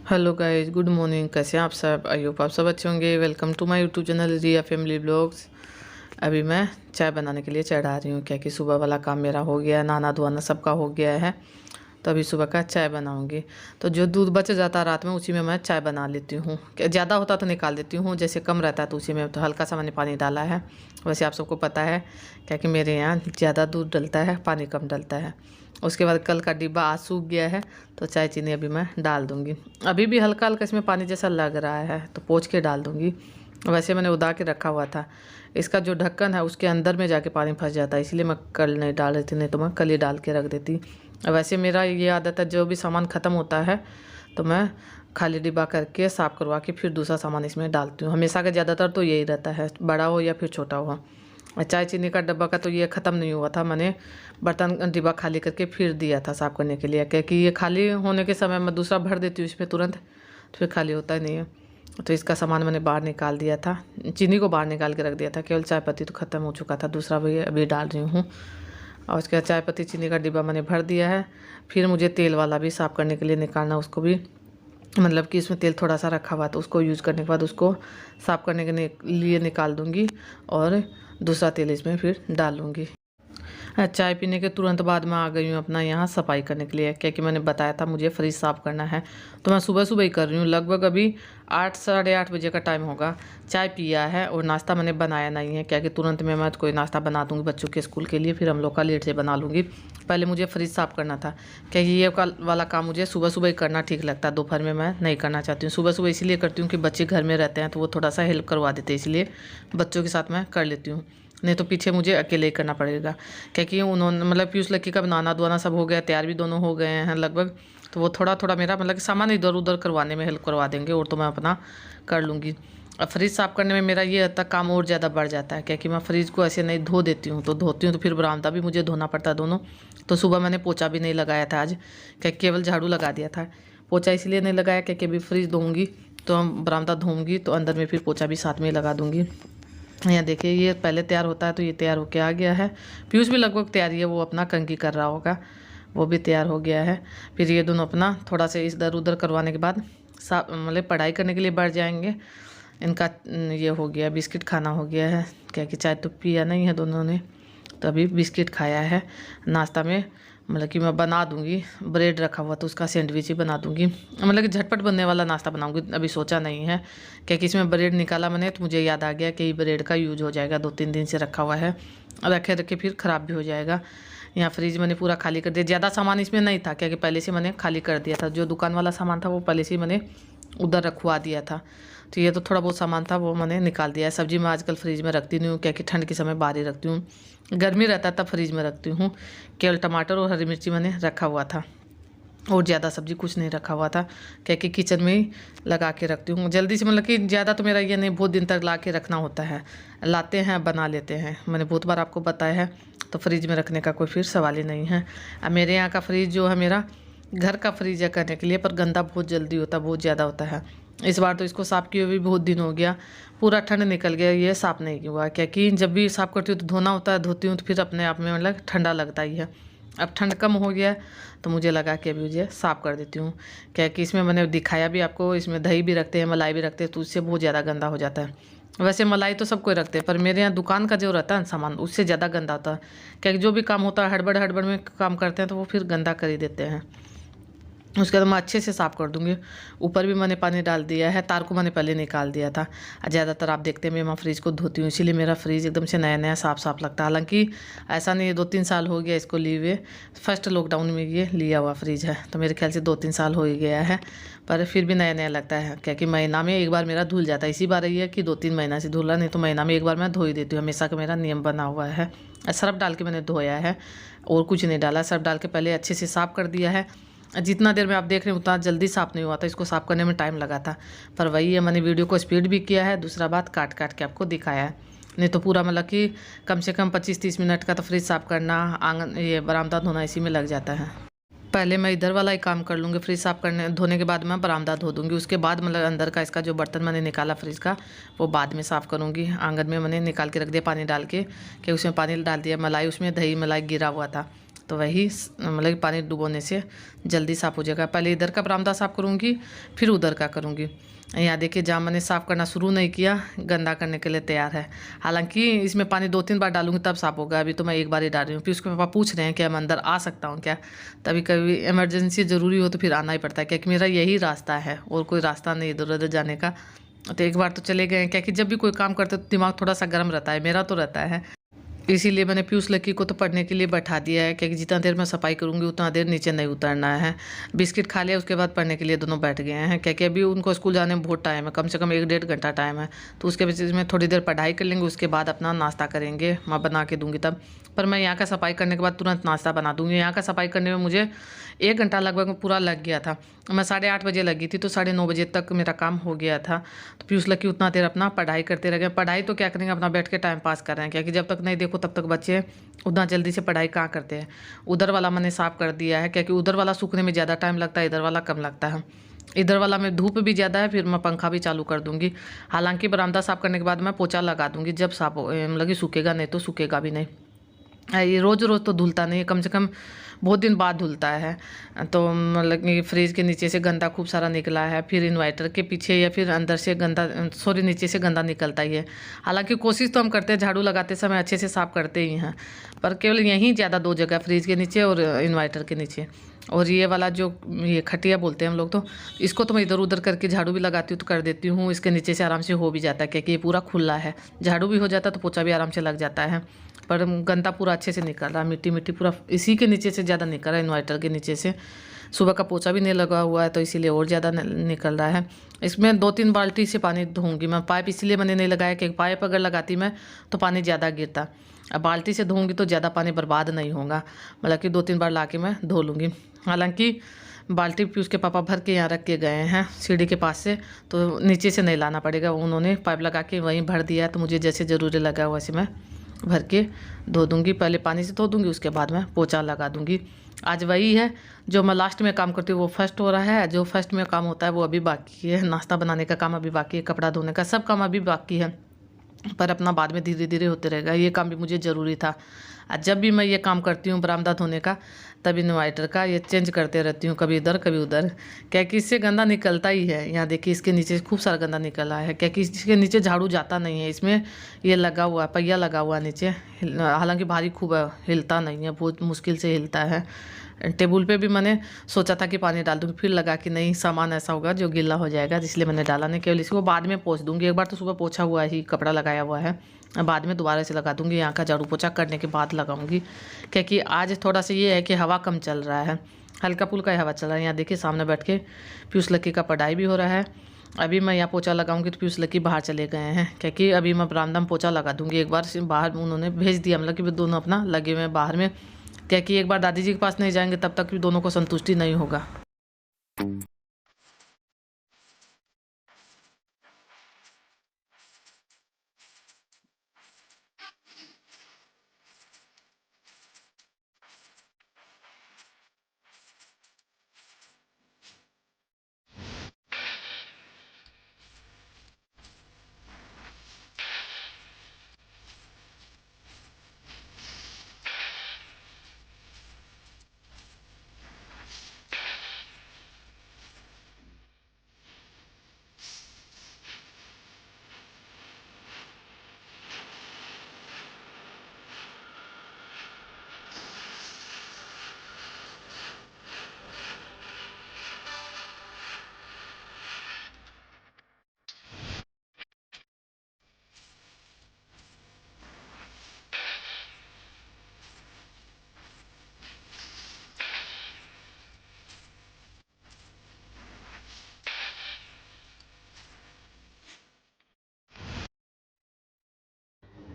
Hello guys, good morning. कैसे हैं आप सब? आई होप आप सब अच्छे होंगे। Welcome to my YouTube channel Riya family vlogs. अभी मैं चाय बनाने के लिए चढ़ा रही हूँ, क्या कि सुबह वाला काम मेरा हो गया, नहाना धोना सबका हो गया है। तो अभी सुबह का चाय बनाऊँगी। तो जो दूध बच जाता है रात में, उसी में मैं चाय बना लेती हूँ। ज़्यादा होता तो निकाल देती हूँ, जैसे कम रहता है तो उसी में तो हल्का सा मैंने पानी डाला है। वैसे आप सबको पता है, क्या कि मेरे यहाँ ज़्यादा दूध डलता है, पानी कम डलता है। उसके बाद कल का डिब्बा आज सूख गया है, तो चाय चीनी अभी मैं डाल दूँगी। अभी भी हल्का हल्का इसमें पानी जैसा लग रहा है, तो पोंछ के डाल दूँगी। वैसे मैंने उदा के रखा हुआ था। इसका जो ढक्कन है उसके अंदर में जाके पानी फंस जाता है, इसलिए मैं कल नहीं डाल रही थी, नहीं तो मैं कल ही डाल के रख देती। वैसे मेरा ये आदत है, जो भी सामान ख़त्म होता है तो मैं खाली डिब्बा करके साफ़ करवा के फिर दूसरा सामान इसमें डालती हूँ। हमेशा का ज़्यादातर तो यही रहता है, बड़ा हो या फिर छोटा हो। चाय चीनी का डब्बा का तो ये ख़त्म नहीं हुआ था, मैंने बर्तन डिब्बा खाली करके फिर दिया था साफ़ करने के लिए, क्योंकि ये खाली होने के समय मैं दूसरा भर देती हूँ इसमें तुरंत, तो फिर खाली होता ही नहीं है। तो इसका सामान मैंने बाहर निकाल दिया था, चीनी को बाहर निकाल के रख दिया था, केवल चाय पत्ती तो ख़त्म हो चुका था, दूसरा भी अभी डाल रही हूँ। और उसके बाद चाय पत्ती चीनी का डिब्बा मैंने भर दिया है। फिर मुझे तेल वाला भी साफ़ करने के लिए निकालना, उसको भी मतलब कि इसमें तेल थोड़ा सा रखा हुआ, तो उसको यूज़ करने के बाद उसको साफ़ करने के लिए निकाल दूँगी और दूसरा तेल इसमें फिर डालूँगी। चाय पीने के तुरंत बाद मैं आ गई हूँ अपना यहाँ सफाई करने के लिए, क्योंकि मैंने बताया था मुझे फ्रिज साफ़ करना है, तो मैं सुबह सुबह ही कर रही हूँ। लगभग अभी 8 साढ़े 8 बजे का टाइम होगा। चाय पिया है और नाश्ता मैंने बनाया नहीं है, क्या कि तुरंत में मैं कोई नाश्ता बना दूँगी बच्चों के स्कूल के लिए, फिर हम लोग का लेट से बना लूँगी। पहले मुझे फ्रिज साफ़ करना था, क्योंकि ये वाला काम मुझे सुबह सुबह ही करना ठीक लगता है, दोपहर में मैं नहीं करना चाहती हूँ। सुबह सुबह इसलिए करती हूँ कि बच्चे घर में रहते हैं तो वो थोड़ा सा हेल्प करवा देते हैं, इसलिए बच्चों के साथ मैं कर लेती हूँ, नहीं तो पीछे मुझे अकेले ही करना पड़ेगा। क्योंकि उन्होंने मतलब पीयूष लक्की का नहाना धोना सब हो गया, तैयार भी दोनों हो गए हैं लगभग, तो वो थोड़ा थोड़ा मेरा मतलब कि सामान इधर उधर करवाने में हेल्प करवा देंगे, और तो मैं अपना कर लूँगी। अब फ्रिज साफ़ करने में मेरा ये तक काम और ज़्यादा बढ़ जाता है, क्योंकि मैं फ्रिज को ऐसे नहीं धो देती हूँ, तो धोती हूँ तो फिर बरामदा भी मुझे धोना पड़ता है दोनों। तो सुबह मैंने पोछा भी नहीं लगाया था आज, क्या केवल झाड़ू लगा दिया था। पोछा इसलिए नहीं लगाया क्योंकि अभी फ्रिज धोऊँगी तो हम बरामदा धोऊँगी तो अंदर में फिर पोछा भी साथ में लगा दूँगी। यहाँ देखिए, ये पहले तैयार होता है तो ये तैयार होके आ गया है। पीयूष भी लगभग तैयार ही है, वो अपना कंघी कर रहा होगा, वो भी तैयार हो गया है। फिर ये दोनों अपना थोड़ा से इधर उधर करवाने के बाद मतलब पढ़ाई करने के लिए बढ़ जाएंगे। इनका ये हो गया, बिस्किट खाना हो गया है, क्या कि चाय तो पिया नहीं है दोनों ने, तो अभी बिस्किट खाया है। नाश्ता में मतलब कि मैं बना दूंगी, ब्रेड रखा हुआ तो उसका सैंडविच ही बना दूंगी, मतलब कि झटपट बनने वाला नाश्ता बनाऊंगी। अभी सोचा नहीं है, क्योंकि इसमें ब्रेड निकाला मैंने तो मुझे याद आ गया कि ब्रेड का यूज हो जाएगा, 2-3 दिन से रखा हुआ है, रखे रखे फिर ख़राब भी हो जाएगा। यहाँ फ्रिज मैंने पूरा खाली कर दिया, ज़्यादा सामान इसमें नहीं था, क्योंकि पहले से मैंने खाली कर दिया था। जो दुकान वाला सामान था वो पहले से मैंने उधर रखवा दिया था, तो ये तो थोड़ा बहुत सामान था वो मैंने निकाल दिया है। सब्जी मैं आजकल फ्रिज में रखती नहीं हूँ, क्योंकि ठंड के समय बाहर ही रखती हूँ, गर्मी रहता है तब फ्रिज में रखती हूँ। केवल टमाटर और हरी मिर्ची मैंने रखा हुआ था, और ज़्यादा सब्ज़ी कुछ नहीं रखा हुआ था, क्योंकि किचन में ही लगा के रखती हूँ जल्दी से। मतलब कि ज़्यादा तो मेरा ये नहीं, बहुत दिन तक ला के रखना होता है, लाते हैं बना लेते हैं, मैंने बहुत बार आपको बताया है। तो फ्रिज में रखने का कोई फिर सवाल ही नहीं है। अब मेरे यहाँ का फ्रिज जो है, मेरा घर का फ्रिज है करने के लिए, पर गंदा बहुत जल्दी होता है, बहुत ज़्यादा होता है। इस बार तो इसको साफ़ किए हुए भी बहुत दिन हो गया, पूरा ठंड निकल गया, ये साफ़ नहीं हुआ। क्योंकि जब भी साफ़ करती हूँ तो धोना होता है, धोती हूँ तो फिर अपने आप में मतलब ठंडा लगता ही है। अब ठंड कम हो गया है तो मुझे लगा कि अभी मुझे साफ़ कर देती हूँ, क्या कि इसमें मैंने दिखाया भी आपको, इसमें दही भी रखते हैं, मलाई भी रखते हैं, तो उससे बहुत ज़्यादा गंदा हो जाता है। वैसे मलाई तो सब कोई रखते हैं, पर मेरे यहाँ दुकान का जो रहता है ना सामान, उससे ज़्यादा गंदा होता है, क्योंकि जो भी काम होता है हड़बड़ हड़बड़ में काम करते हैं तो वो फिर गंदा कर ही देते हैं। उसके बाद मैं अच्छे से साफ़ कर दूँगी। ऊपर भी मैंने पानी डाल दिया है, तार को मैंने पहले निकाल दिया था। ज़्यादातर आप देखते हैं मैं फ्रिज को धोती हूँ, इसीलिए मेरा फ्रिज एकदम से नया नया साफ़ साफ़ लगता है। हालांकि ऐसा नहीं है, 2-3 साल हो गया इसको लिए हुए, फर्स्ट लॉकडाउन में ये लिया हुआ फ्रिज है, तो मेरे ख्याल से 2-3 साल हो ही गया है, पर फिर भी नया नया लगता है, क्योंकि महीना में एक बार मेरा धुल जाता है। इसी बार ये है कि 2-3 महीना से धुला नहीं, तो महीना में एक बार मैं धो ही देती हूँ, हमेशा का मेरा नियम बना हुआ है। सर्फ डाल के मैंने धोया है और कुछ नहीं डाला, सर्फ डाल के पहले अच्छे से साफ़ कर दिया है। जितना देर में आप देख रहे हैं उतना जल्दी साफ़ नहीं हुआ था, इसको साफ़ करने में टाइम लगा था, पर वही है, मैंने वीडियो को स्पीड भी किया है, दूसरा बात काट काट के आपको दिखाया है। नहीं तो पूरा मतलब कि कम से कम 25-30 मिनट का तो फ्रिज साफ़ करना, आंगन ये बरामदा धोना इसी में लग जाता है। पहले मैं इधर वाला ही काम कर लूँगी, फ्रिज साफ़ करने धोने के बाद मैं बरामदा धो दूँगी, उसके बाद मतलब अंदर का इसका जो बर्तन मैंने निकाला फ्रिज का, वो बाद में साफ़ करूँगी। आंगन में मैंने निकाल के रख दिया पानी डाल के, कि उसमें पानी डाल दिया, मलाई उसमें दही मलाई गिरा हुआ था, तो वही मतलब कि पानी डुबोने से जल्दी साफ़ हो जाएगा। पहले इधर का बरामदा साफ़ करूँगी, फिर उधर का करूँगी। यहाँ देखिए जहाँ मैंने साफ़ करना शुरू नहीं किया, गंदा करने के लिए तैयार है। हालांकि इसमें पानी 2-3 बार डालूंगी तब साफ़ होगा। अभी तो मैं एक बार ही डाल रही हूँ। फिर उसके पापा पूछ रहे हैं कि मैं अंदर आ सकता हूँ क्या। तभी कभी इमरजेंसी ज़रूरी हो तो फिर आना ही पड़ता है, क्योंकि मेरा यही रास्ता है और कोई रास्ता नहीं इधर उधर जाने का। तो एक बार तो चले गए, क्योंकि जब भी कोई काम करते तो दिमाग थोड़ा सा गर्म रहता है, मेरा तो रहता है। इसीलिए मैंने पीयूष लक्की को तो पढ़ने के लिए बैठा दिया है, क्योंकि जितना देर मैं सफाई करूँगी उतना देर नीचे नहीं उतरना है। बिस्किट खा लिया, उसके बाद पढ़ने के लिए दोनों बैठ गए हैं, क्योंकि अभी उनको स्कूल जाने में बहुत टाइम है, कम से कम 1-1.5 घंटा टाइम है। तो उसके बीच में थोड़ी देर पढ़ाई कर लेंगे, उसके बाद अपना नाश्ता करेंगे, मैं बना के दूँगी तब। पर मैं यहाँ का सफाई करने के बाद तुरंत नाश्ता बना दूँगी। यहाँ का सफाई करने में मुझे 1 घंटा लगभग पूरा लग गया था। मैं 8:30 बजे लगी थी, तो 9:30 बजे तक मेरा काम हो गया था। तो पीयूष लक्की उतना देर अपना पढ़ाई करते रह गए। पढ़ाई तो क्या करेंगे, अपना बैठ के टाइम पास कर रहे हैं, क्योंकि जब तक नहीं देखो तब तक बच्चे उतना जल्दी से पढ़ाई कहाँ करते हैं। उधर वाला मैंने साफ़ कर दिया है, क्योंकि उधर वाला सूखने में ज़्यादा टाइम लगता है, इधर वाला कम लगता है। इधर वाला में धूप भी ज़्यादा है, फिर मैं पंखा भी चालू कर दूँगी। हालांकि बरामदा साफ़ करने के बाद मैं पोछा लगा दूँगी, जब साफ़ हो मतलब कि सूखेगा, नहीं तो सूखेगा भी नहीं। ये रोज़ रोज़ तो धुलता नहीं है, कम से कम बहुत दिन बाद धुलता है। तो मतलब कि फ्रिज के नीचे से गंदा खूब सारा निकला है, फिर इन्वर्टर के पीछे या फिर अंदर से गंदा, सॉरी नीचे से गंदा निकलता ही है। हालांकि कोशिश तो हम करते हैं झाड़ू लगाते समय अच्छे से साफ़ करते ही हैं, पर केवल यहीं ज़्यादा 2 जगह, फ्रिज के नीचे और इन्वर्टर के नीचे। और ये वाला जो ये खटिया बोलते हैं हम लोग, तो इसको तो मैं इधर उधर करके झाड़ू भी लगाती हूँ तो कर देती हूँ। इसके नीचे से आराम से हो भी जाता है, क्योंकि ये पूरा खुला है, झाड़ू भी हो जाता है तो पोछा भी आराम से लग जाता है। पर गंदा पूरा अच्छे से निकल रहा है, मिट्टी मिट्टी पूरा इसी के नीचे से ज़्यादा निकल रहा है, इन्वर्टर के नीचे से। सुबह का पोछा भी नहीं लगा हुआ है तो इसीलिए और ज़्यादा निकल रहा है। इसमें 2-3 बाल्टी से पानी धोऊंगी मैं। पाइप इसलिए मैंने नहीं लगाया कि पाइप अगर लगाती मैं तो पानी ज़्यादा गिरता। अब बाल्टी से धोऊंगी तो ज़्यादा पानी बर्बाद नहीं होगा, मतलब कि 2-3 बार ला के मैं धो लूँगी। हालांकि बाल्टी भी उसके पापा भर के यहाँ रख के गए हैं सीढ़ी के पास से, तो नीचे से नहीं लाना पड़ेगा। उन्होंने पाइप लगा के वहीं भर दिया है, तो मुझे जैसे ज़रूरी लगा वैसे मैं भर के धो दूँगी। पहले पानी से धो दूँगी, उसके बाद मैं पोछा लगा दूँगी। आज वही है जो मैं लास्ट में काम करती हूँ वो फर्स्ट हो रहा है, जो फर्स्ट में काम होता है वो अभी बाकी है। नाश्ता बनाने का काम अभी बाकी है, कपड़ा धोने का सब काम अभी बाकी है, पर अपना बाद में धीरे धीरे होते रहेगा। ये काम भी मुझे ज़रूरी था। जब भी मैं ये काम करती हूँ बरामदा धोने का, तब इन्वर्टर का ये चेंज करते रहती हूँ, कभी इधर कभी उधर, क्या कि इससे गंदा निकलता ही है। यहाँ देखिए इसके नीचे खूब सारा गंदा निकला है, क्या कि इसके नीचे झाड़ू जाता नहीं है। इसमें ये लगा हुआ है, पहिया लगा हुआ है नीचे, हालांकि भारी खूब है, हिलता नहीं है, बहुत मुश्किल से हिलता है। टेबल पे भी मैंने सोचा था कि पानी डाल दूँगी, फिर लगा कि नहीं, सामान ऐसा होगा जो गीला हो जाएगा, इसलिए मैंने डाला नहीं। केवल इसको बाद में पोंछ दूँगी। एक बार तो सुबह पोछा हुआ ही, कपड़ा लगाया हुआ है, बाद में दोबारा से लगा दूँगी। यहाँ का झाड़ू पोछा करने के बाद लगाऊँगी, क्योंकि आज थोड़ा सा ये है कि हवा कम चल रहा है, हल्का फुल्का हवा चल रहा है। यहाँ देखिए सामने बैठ के पीयूष लक्की का पढ़ाई भी हो रहा है। अभी मैं यहाँ पोछा लगाऊंगी तो पीयूष लक्की बाहर चले गए हैं, क्योंकि अभी मैं बरामदा में पोछा लगा दूँगी। एक बार बाहर उन्होंने भेज दिया, मतलब कि वे दोनों अपना लगे हुए हैं बाहर में, क्योंकि एक बार दादी जी के पास नहीं जाएंगे तब तक भी दोनों को संतुष्टि नहीं होगा।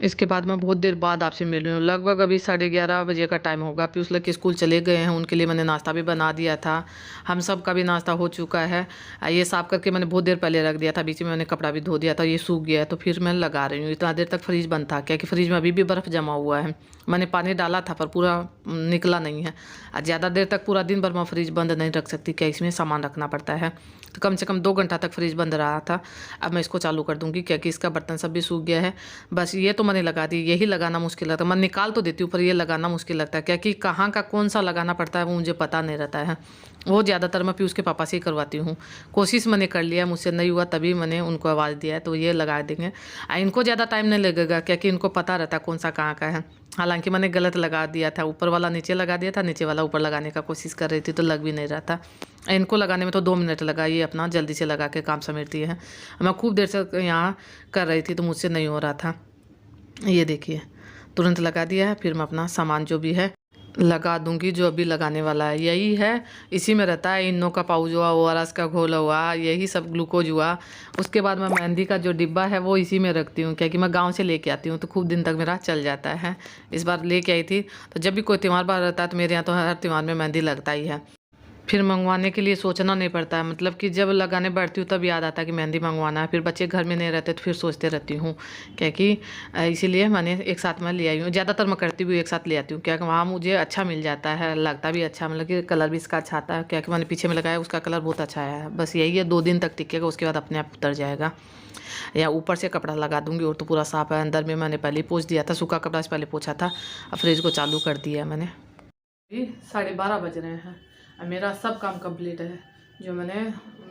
इसके बाद मैं बहुत देर बाद आपसे मिल रही हूँ, लगभग अभी 11:30 बजे का टाइम होगा। पीयूष लक्की स्कूल चले गए हैं, उनके लिए मैंने नाश्ता भी बना दिया था, हम सब का भी नाश्ता हो चुका है। ये साफ़ करके मैंने बहुत देर पहले रख दिया था, बीच में मैंने कपड़ा भी धो दिया था, ये सूख गया है तो फिर मैं लगा रही हूँ। इतना देर तक फ्रिज बंद था, क्योंकि फ्रिज में अभी भी बर्फ़ जमा हुआ है। मैंने पानी डाला था पर पूरा निकला नहीं है। ज़्यादा देर तक पूरा दिन भर मैं फ्रिज बंद नहीं रख सकती, क्या इसमें सामान रखना पड़ता है, तो कम से कम 2 घंटा तक फ्रिज बंद रहा था। अब मैं इसको चालू कर दूँगी, क्योंकि इसका बर्तन सब भी सूख गया है। बस ये तो मैंने लगा दी। यही लगाना मुश्किल लगता है, मैं निकाल तो देती हूँ पर ये लगाना मुश्किल लगता है, क्योंकि कहाँ का कौन सा लगाना पड़ता है वो मुझे पता नहीं रहता है। वो ज़्यादातर मैं पीयूष के पापा से ही करवाती हूँ। कोशिश मैंने कर लिया, मुझसे नहीं हुआ तभी मैंने उनको आवाज़ दिया है, तो ये लगा देंगे। इनको ज़्यादा टाइम नहीं लगेगा, क्योंकि इनको पता रहता है कौन सा कहाँ का है। हालांकि मैंने गलत लगा दिया था, ऊपर वाला नीचे लगा दिया था, नीचे वाला ऊपर लगाने का कोशिश कर रही थी तो लग भी नहीं रहा था। इनको लगाने में तो 2 मिनट लगा, ये अपना जल्दी से लगा के काम समेटती है। मैं खूब देर से यहाँ कर रही थी तो मुझसे नहीं हो रहा था। ये देखिए तुरंत लगा दिया है। फिर मैं अपना सामान जो भी है लगा दूंगी, जो अभी लगाने वाला है यही है। इसी में रहता है इनो का पाउच हुआ, ORS का घोल हुआ, यही सब ग्लूकोज हुआ। उसके बाद मैं मेहंदी का जो डिब्बा है वो इसी में रखती हूँ, क्योंकि मैं गांव से लेके आती हूँ तो खूब दिन तक मेरा चल जाता है। इस बार लेके आई थी, तो जब भी कोई त्यौहार बार रहता है तो मेरे यहाँ तो हर त्यौहार में मेहंदी लगता ही है। फिर मंगवाने के लिए सोचना नहीं पड़ता है, मतलब कि जब लगाने बैठती हूँ तब याद आता है कि मेहंदी मंगवाना है। फिर बच्चे घर में नहीं रहते तो फिर सोचते रहती हूँ, क्योंकि इसीलिए मैंने एक साथ में ले आई हूँ। ज़्यादातर मैं करती भी एक साथ ले आती हूँ, क्योंकि वहाँ मुझे अच्छा मिल जाता है, लगता भी अच्छा, मतलब कि कलर भी इसका अच्छा आता है। क्योंकि मैंने पीछे में लगाया उसका कलर बहुत अच्छा आया है। बस यही है 2 दिन तक टिकेगा, उसके बाद अपने आप उतर जाएगा। या ऊपर से कपड़ा लगा दूंगी और तो पूरा साफ है। अंदर में मैंने पहले पोंछ दिया था, सूखा कपड़ा से पहले पोंछा था। अब फ्रिज को चालू कर दिया है मैंने। 12:30 बज रहे हैं और मेरा सब काम कंप्लीट है। जो मैंने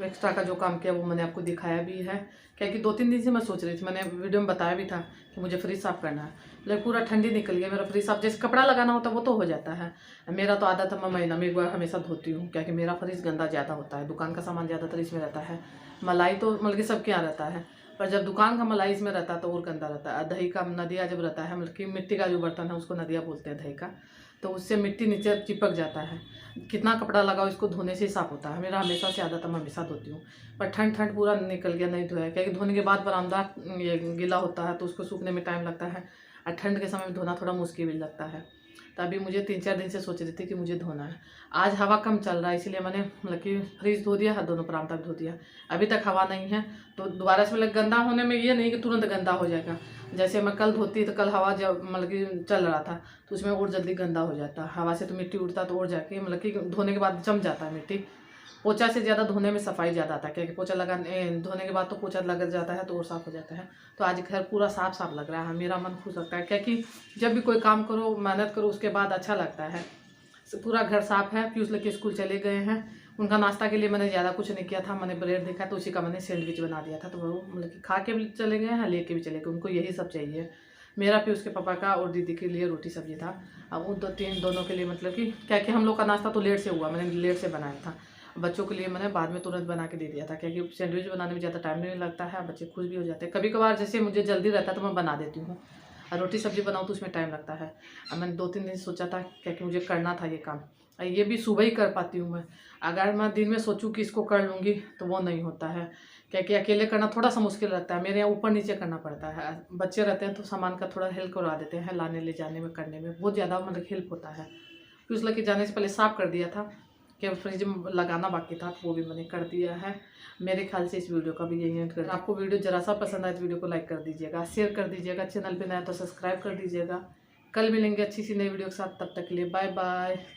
एक्स्ट्रा का जो काम किया वो मैंने आपको दिखाया भी है, क्योंकि 2-3 दिन से मैं सोच रही थी, मैंने वीडियो में बताया भी था कि मुझे फ्रिज साफ़ करना है। लेकिन पूरा ठंडी निकल गया मेरा फ्रिज साफ। जैसे कपड़ा लगाना होता है वो तो हो जाता है, मेरा तो आदत है मैं महीना में एक बार हमेशा धोती हूँ, क्योंकि मेरा फ्रिज गंदा ज़्यादा होता है। दुकान का सामान ज़्यादातर इसमें रहता है। मलाई तो मतलब कि सबके यहाँ रहता है, पर जब दुकान का मलाई इसमें रहता है तो और गंदा रहता है। दही का नदिया जब रहता है, मतलब कि मिट्टी का जो बर्तन है उसको नदिया बोलते हैं दही का, तो उससे मिट्टी नीचे चिपक जाता है। कितना कपड़ा लगाओ इसको धोने से ही साफ होता है। मेरा हमेशा से आदत है, मैं हमेशा धोती हूँ। पर ठंड पूरा निकल गया, नहीं धोया, क्योंकि धोने के बाद बरामदा ये गीला होता है तो उसको सूखने में टाइम लगता है, और ठंड के समय में धोना थोड़ा मुश्किल भी लगता है। तभी मुझे 3-4 दिन से सोच रही थी कि मुझे धोना है। आज हवा कम चल रहा है इसलिए मैंने मतलब कि फ्रिज धो दिया है, दोनों बरामदा धो दिया। अभी तक हवा नहीं है तो दोबारा से मतलब गंदा होने में ये नहीं कि तुरंत गंदा हो जाएगा। जैसे मैं कल धोती तो कल हवा जब मतलब कि चल रहा था तो उसमें और जल्दी गंदा हो जाता। हवा से तो मिट्टी उड़ता तो और जाके मतलब कि धोने के बाद जम जाता है मिट्टी। पोछा से ज़्यादा धोने में सफाई ज़्यादा आता है, क्योंकि पोछा धोने के बाद तो पोछा लग जाता है तो और साफ़ हो जाता है। तो आज घर पूरा साफ साफ लग रहा है, मेरा मन खुश लगता है, क्योंकि जब भी कोई काम करो मेहनत करो उसके बाद अच्छा लगता है। पूरा घर साफ है। पीयूष लेके स्कूल चले गए हैं। उनका नाश्ता के लिए मैंने ज़्यादा कुछ नहीं किया था, मैंने ब्रेड देखा तो उसी का मैंने सैंडविच बना दिया था, तो वो मतलब कि खा के भी चले गए हैं, लेके भी चले गए। उनको यही सब चाहिए। मेरा पीयूष के पापा का और दीदी के लिए रोटी सब्जी था। अब उन दोनों के लिए मतलब कि क्या कि हम लोग का नाश्ता तो लेट से हुआ, मैंने लेट से बनाया था। बच्चों के लिए मैंने बाद में तुरंत बना के दे दिया था, क्योंकि सैंडविच बनाने में ज़्यादा टाइम नहीं लगता है, बच्चे खुश भी हो जाते हैं। कभी कभार जैसे मुझे जल्दी रहता है तो मैं बना देती हूँ, और रोटी सब्जी बनाऊँ तो उसमें टाइम लगता है। अब मैंने 2-3 दिन सोचा था क्योंकि मुझे करना था ये काम। ये भी सुबह ही कर पाती हूँ मैं। अगर मैं दिन में सोचूं कि इसको कर लूँगी तो वो नहीं होता है, क्योंकि अकेले करना थोड़ा सा मुश्किल लगता है। मेरे यहाँ ऊपर नीचे करना पड़ता है। बच्चे रहते हैं तो सामान का थोड़ा हेल्प करवा देते हैं, लाने ले जाने में करने में बहुत ज़्यादा मतलब हेल्प होता है। फिर उस लेके जाने से पहले साफ़ कर दिया था कि फ्रिज में लगाना बाकी था, तो वो भी मैंने कर दिया है। मेरे ख्याल से इस वीडियो का भी यही एंड कर। आपको वीडियो जरा सा पसंद आए तो वीडियो को लाइक कर दीजिएगा, शेयर कर दीजिएगा, चैनल पे नया तो सब्सक्राइब कर दीजिएगा। कल मिलेंगे अच्छी सी नई वीडियो के साथ, तब तक के लिए बाय बाय।